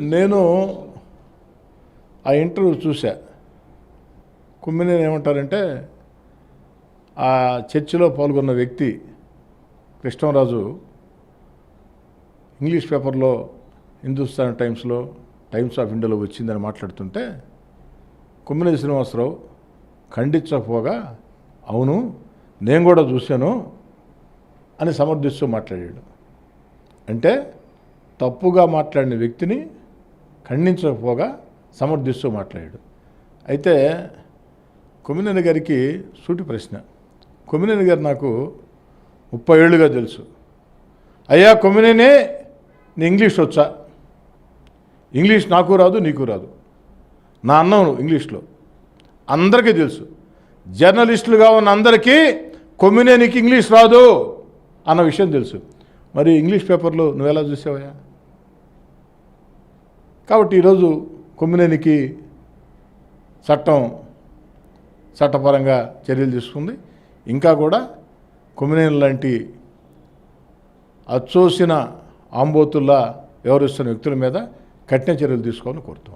నేను ఆ ఇంటర్వ్యూ చూసా. కుమ్మినేని ఏమంటారంటే ఆ చర్చిలో పాల్గొన్న వ్యక్తి కృష్ణరాజు ఇంగ్లీష్ పేపర్లో హిందుస్థాన్ టైమ్స్లో టైమ్స్ ఆఫ్ ఇండియాలో వచ్చిందని మాట్లాడుతుంటే కుమ్మినేని శ్రీనివాసరావు ఖండించకపోగా అవును నేను కూడా చూశాను అని సమర్థిస్తూ మాట్లాడాడు. అంటే తప్పుగా మాట్లాడిన వ్యక్తిని ఖండించకపోగా సమర్థిస్తూ మాట్లాడాడు. అయితే కొమ్మినేని గారికి సూటి ప్రశ్న. కొమ్మినేని గారు నాకు 30 ఏళ్ళుగా తెలుసు. అయ్యా కొమ్మినేని, నీ ఇంగ్లీష్ వచ్చా? ఇంగ్లీష్ నాకు రాదు, నీకు రాదు. నా అన్నం ఇంగ్లీష్లో అందరికీ తెలుసు. జర్నలిస్టులుగా ఉన్న అందరికీ కొమ్మినేనికి ఇంగ్లీష్ రాదు అన్న విషయం తెలుసు. మరి ఇంగ్లీష్ పేపర్లో నువ్వెలా చూసావయ్యా? కాబట్టి ఈరోజు కొమ్మినేనికి చట్టపరంగా చర్యలు తీసుకుంది. ఇంకా కూడా కొమ్మినేని లాంటి అచ్చోసిన ఆంబోతుల్లా వ్యవహరిస్తున్న వ్యక్తుల మీద కఠిన చర్యలు తీసుకోవాలని కోరుతాం.